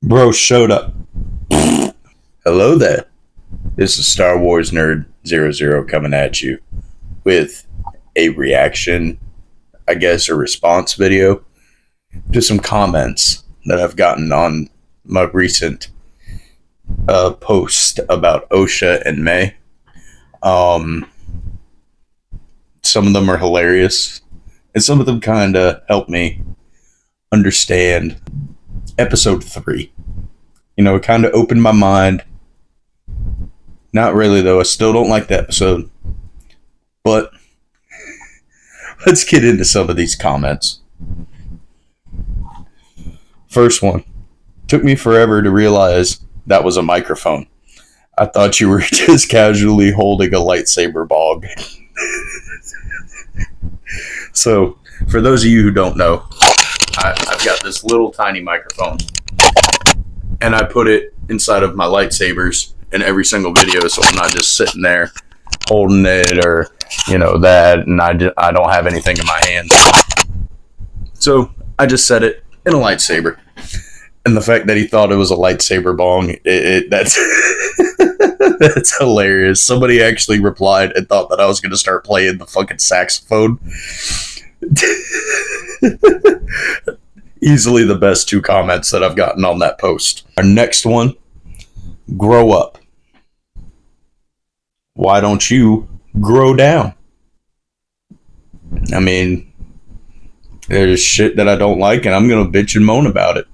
Bro showed up. Hello there. This is Star Wars Nerd 00 coming at you with a reaction, I guess, a response video to some comments that I've gotten on my recent post about Osha and May. Some of them are hilarious, and some of them kind of help me understand episode 3. You know, it kind of opened my mind. Not really, though. I still don't like the episode. But let's get into some of these comments. First one. Took me forever to realize that was a microphone. I thought you were just casually holding a lightsaber bog. So, for those of you who don't know, I've got this little tiny microphone, and I put it inside of my lightsabers in every single video, so I'm not just sitting there holding it or, that, and I don't have anything in my hands. So, I just set it in a lightsaber. And the fact that he thought it was a lightsaber bong, that's that's hilarious. Somebody actually replied and thought that I was going to start playing the fucking saxophone. Easily the best 2 comments that I've gotten on that post. Our next one, grow up. Why don't you grow down? I mean, there's shit that I don't like, and I'm going to bitch and moan about it.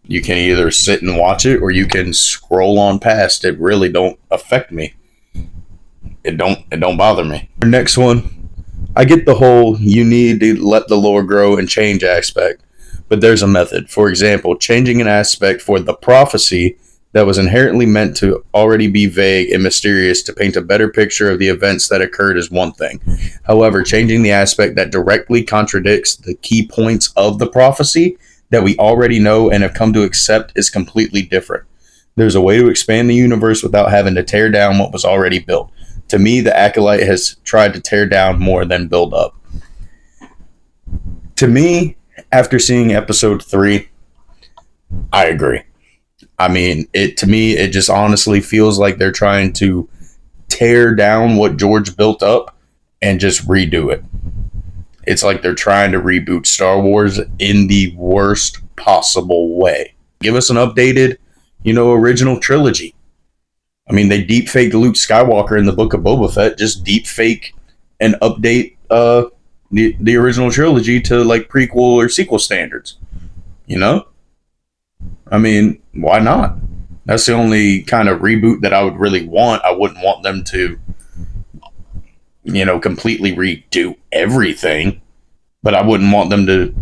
You can either sit and watch it, or you can scroll on past. It really don't affect me. It don't bother me. Our next one, I get the whole you need to let the lore grow and change aspect, but there's a method. For example, changing an aspect for the prophecy that was inherently meant to already be vague and mysterious to paint a better picture of the events that occurred is one thing. However, changing the aspect that directly contradicts the key points of the prophecy that we already know and have come to accept is completely different. There's a way to expand the universe without having to tear down what was already built. To me, the Acolyte has tried to tear down more than build up. To me, after seeing episode 3, I agree. I mean, to me, it just honestly feels like they're trying to tear down what George built up and just redo it. It's like they're trying to reboot Star Wars in the worst possible way. Give us an updated, original trilogy. I mean, they deepfaked Luke Skywalker in the Book of Boba Fett. Just deepfake and update the original trilogy to like prequel or sequel standards. I mean, why not? That's the only kind of reboot that I would really want. I wouldn't want them to, completely redo everything, but I wouldn't want them to,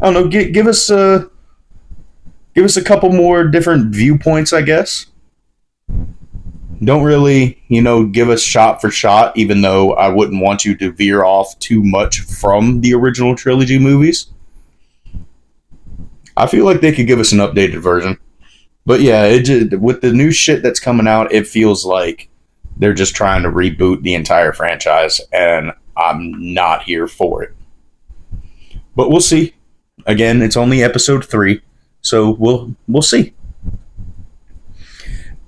I don't know, give us a couple more different viewpoints, I guess. Don't really, give us shot for shot, even though I wouldn't want you to veer off too much from the original trilogy movies. I feel like they could give us an updated version. But yeah, with the new shit that's coming out, it feels like they're just trying to reboot the entire franchise, and I'm not here for it. But we'll see. Again, it's only episode 3, so we'll see.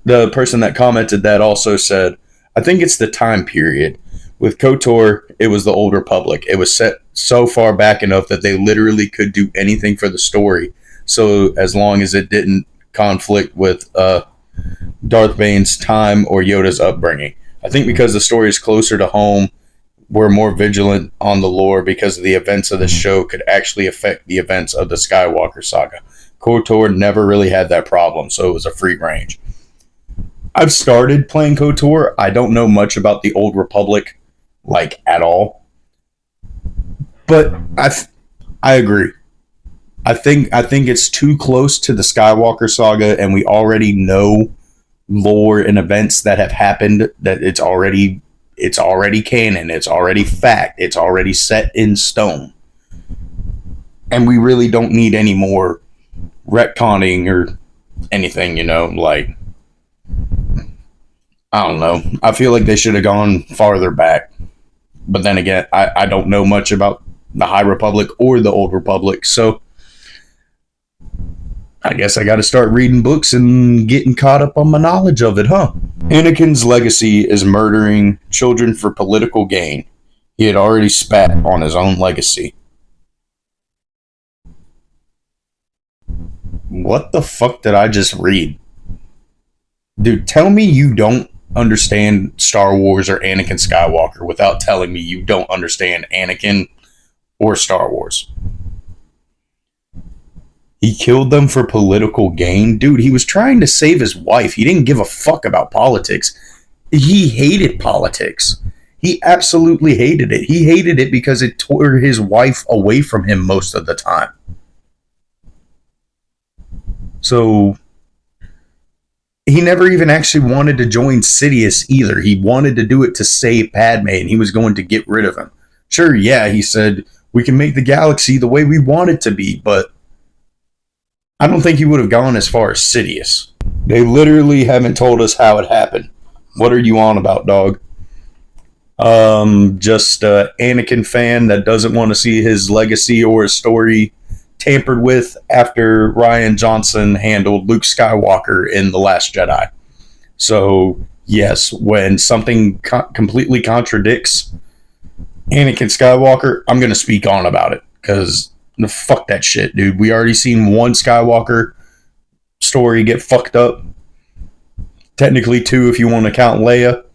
The person that commented that also said, I think it's the time period. With KOTOR, it was the Old Republic. It was set so far back enough that they literally could do anything for the story. So as long as it didn't conflict with Darth Vane's time or Yoda's upbringing. I think because the story is closer to home, we're more vigilant on the lore because the events of the show could actually affect the events of the Skywalker saga. KOTOR never really had that problem, so it was a free range. I've started playing KOTOR. I don't know much about the Old Republic, like, at all. But I agree. I think it's too close to the Skywalker saga, and we already know lore and events that have happened, that it's already canon, it's already fact, it's already set in stone. And we really don't need any more retconning or anything, like, I don't know. I feel like they should have gone farther back. But then again, I don't know much about the High Republic or the Old Republic, so I guess I gotta start reading books and getting caught up on my knowledge of it, huh? Anakin's legacy is murdering children for political gain. He had already spat on his own legacy. What the fuck did I just read? Dude, tell me you don't understand Star Wars or Anakin Skywalker without telling me you don't understand Anakin or Star Wars. He killed them for political gain. Dude, he was trying to save his wife. He didn't give a fuck about politics. He hated politics. He absolutely hated it. He hated it because it tore his wife away from him most of the time. So he never even actually wanted to join Sidious either. He wanted to do it to save Padme, and he was going to get rid of him. Sure, yeah, he said, we can make the galaxy the way we want it to be, but I don't think he would have gone as far as Sidious. They literally haven't told us how it happened. What are you on about, dog? Just an Anakin fan that doesn't want to see his legacy or his story tampered with after Rian Johnson handled Luke Skywalker in The Last Jedi. So, yes, when something completely contradicts Anakin Skywalker, I'm going to speak on about it, because fuck that shit, dude. We already seen one Skywalker story get fucked up. Technically two if you want to count Leia.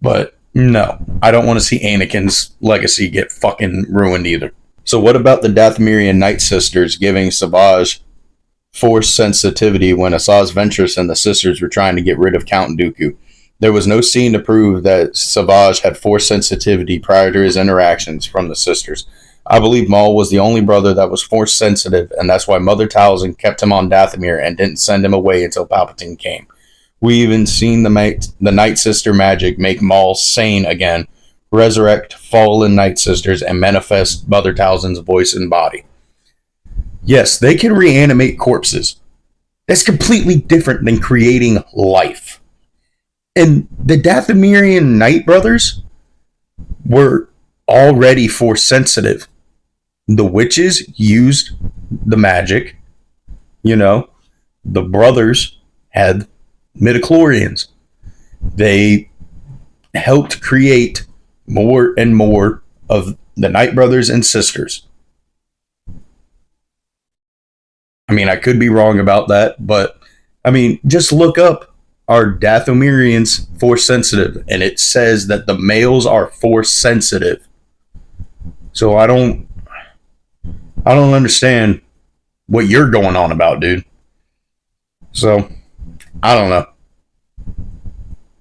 But no, I don't want to see Anakin's legacy get fucking ruined either. So what about the Dathomirian Night Sisters giving Savage force sensitivity when Asajj Ventress and the sisters were trying to get rid of Count Dooku? There was no scene to prove that Savage had force sensitivity prior to his interactions from the sisters. I believe Maul was the only brother that was force sensitive, and that's why Mother Talzin kept him on Dathomir and didn't send him away until Palpatine came. We even seen the Night Sister magic make Maul sane again, resurrect fallen Night Sisters, and manifest Mother Talzin's voice and body. Yes, they can reanimate corpses. That's completely different than creating life. And the Dathomirian Night Brothers were already force sensitive. The witches used the magic. You know, the brothers had midichlorians. They helped create more and more of the Night Brothers and Sisters. I mean, I could be wrong about that, but I mean, just look up, are Dathomirians force sensitive? And it says that the males are force sensitive. So I don't understand what you're going on about, dude. So, I don't know.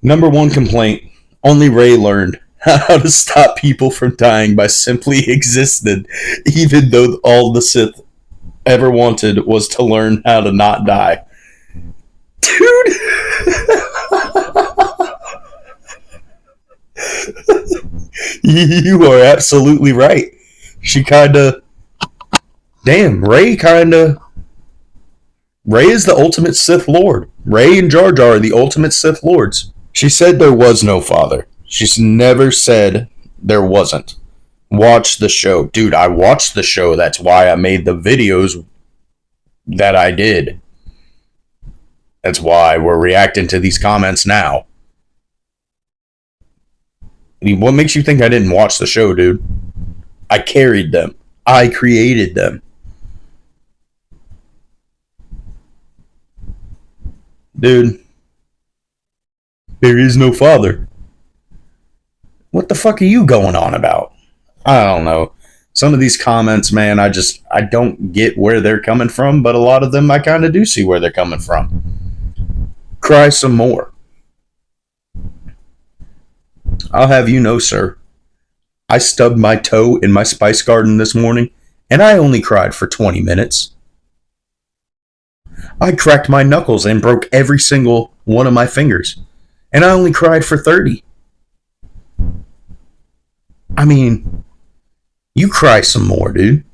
Number one complaint, only Rey learned how to stop people from dying by simply existing, even though all the Sith ever wanted was to learn how to not die. Dude! You are absolutely right. She kinda... Damn, Rey is the ultimate Sith Lord. Rey and Jar Jar are the ultimate Sith Lords. She said there was no father. She's never said there wasn't. Watch the show. Dude, I watched the show. That's why I made the videos that I did. That's why we're reacting to these comments now. I mean, what makes you think I didn't watch the show, dude? I carried them. I created them. Dude, there is no father. What the fuck are you going on about? I don't know. Some of these comments, man, I don't get where they're coming from, but a lot of them I kind of do see where they're coming from. Cry some more. I'll have you know, sir, I stubbed my toe in my spice garden this morning, and I only cried for 20 minutes. I cracked my knuckles and broke every single one of my fingers, and I only cried for 30. I mean, you cry some more, dude.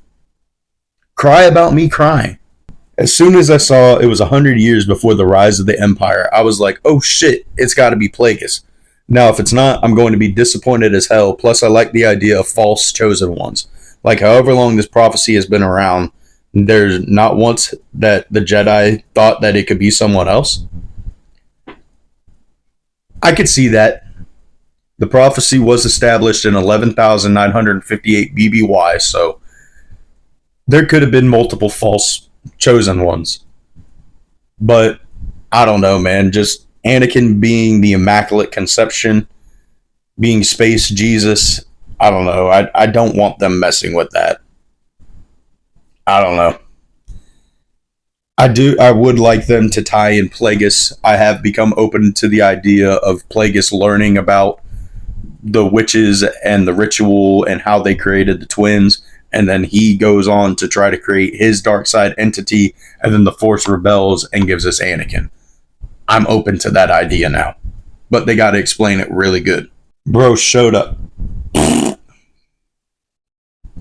Cry about me crying. As soon as I saw it was 100 years before the rise of the Empire, I was like, oh shit, it's got to be Plagueis. Now, if it's not, I'm going to be disappointed as hell. Plus, I like the idea of false chosen ones. Like, however long this prophecy has been around, There's not once that the Jedi thought that it could be someone else. I could see that. The prophecy was established in 11,958 BBY, so there could have been multiple false chosen ones. But I don't know, man. Just Anakin being the Immaculate Conception, being Space Jesus. I don't know. I don't want them messing with that. I don't know. I would like them to tie in Plagueis. I have become open to the idea of Plagueis learning about the witches and the ritual and how they created the twins, and then he goes on to try to create his dark side entity, and then the Force rebels and gives us Anakin. I'm open to that idea now, but they got to explain it really good. Bro, shut up.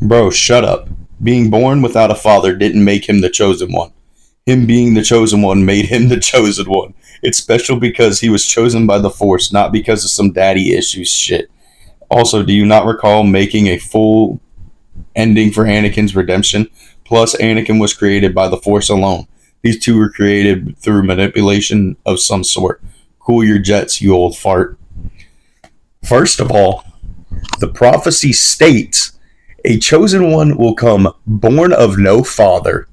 Bro, shut up. Being born without a father didn't make him the chosen one. Him being the chosen one made him the chosen one. It's special because he was chosen by the Force, not because of some daddy issues shit. Also, do you not recall making a full ending for Anakin's redemption? Plus, Anakin was created by the Force alone. These two were created through manipulation of some sort. Cool your jets, you old fart. First of all, the prophecy states a chosen one will come born of no father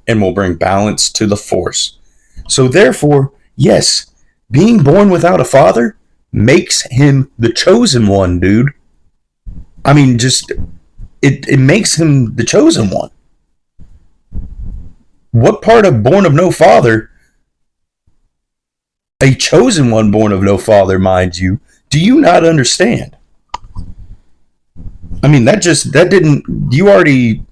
and will bring balance to the Force. So therefore, yes, being born without a father makes him the chosen one, dude. I mean, just it makes him the chosen one. What part of born of no father, a chosen one born of no father, mind you, do you not understand? I mean, you already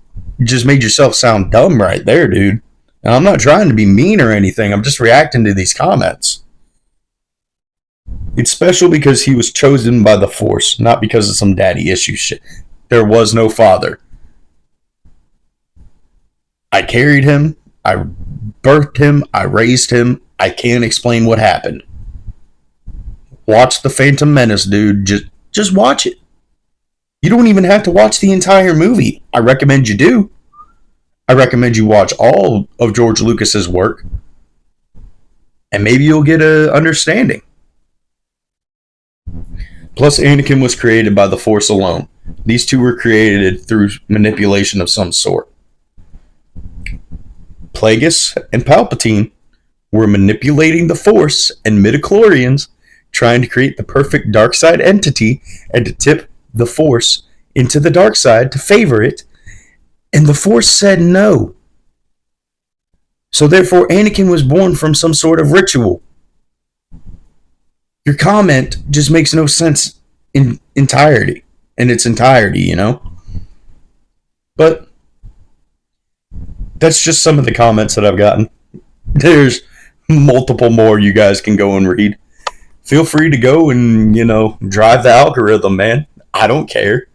just made yourself sound dumb right there, dude. And I'm not trying to be mean or anything. I'm just reacting to these comments. It's special because he was chosen by the Force, not because of some daddy issue shit. There was no father. I carried him. I birthed him. I raised him. I can't explain what happened. Watch The Phantom Menace, dude. Just watch it. You don't even have to watch the entire movie. I recommend you do. I recommend you watch all of George Lucas's work. And maybe you'll get an understanding. Plus, Anakin was created by the Force alone. These two were created through manipulation of some sort. Plagueis and Palpatine were manipulating the Force and midichlorians, trying to create the perfect dark side entity and to tip the Force into the dark side to favor it, and the Force said no. So therefore, Anakin was born from some sort of ritual. Your comment just makes no sense in its entirety, you know? But that's just some of the comments that I've gotten. There's multiple more you guys can go and read. Feel free to go and, drive the algorithm, man. I don't care.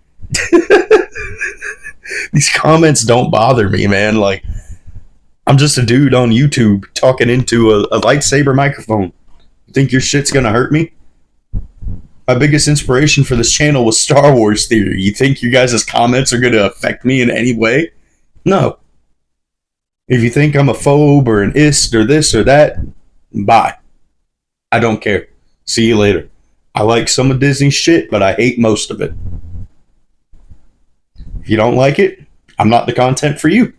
These comments don't bother me, man. Like, I'm just a dude on YouTube talking into a lightsaber microphone. You think your shit's gonna hurt me? My biggest inspiration for this channel was Star Wars Theory. You think you guys' comments are gonna affect me in any way? No. If you think I'm a phobe or an ist or this or that, bye. I don't care. See you later. I like some of Disney's shit, but I hate most of it. If you don't like it, I'm not the content for you.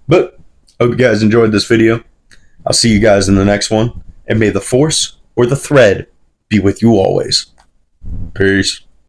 But, hope you guys enjoyed this video. I'll see you guys in the next one. And may the Force or the thread be with you always. Peace.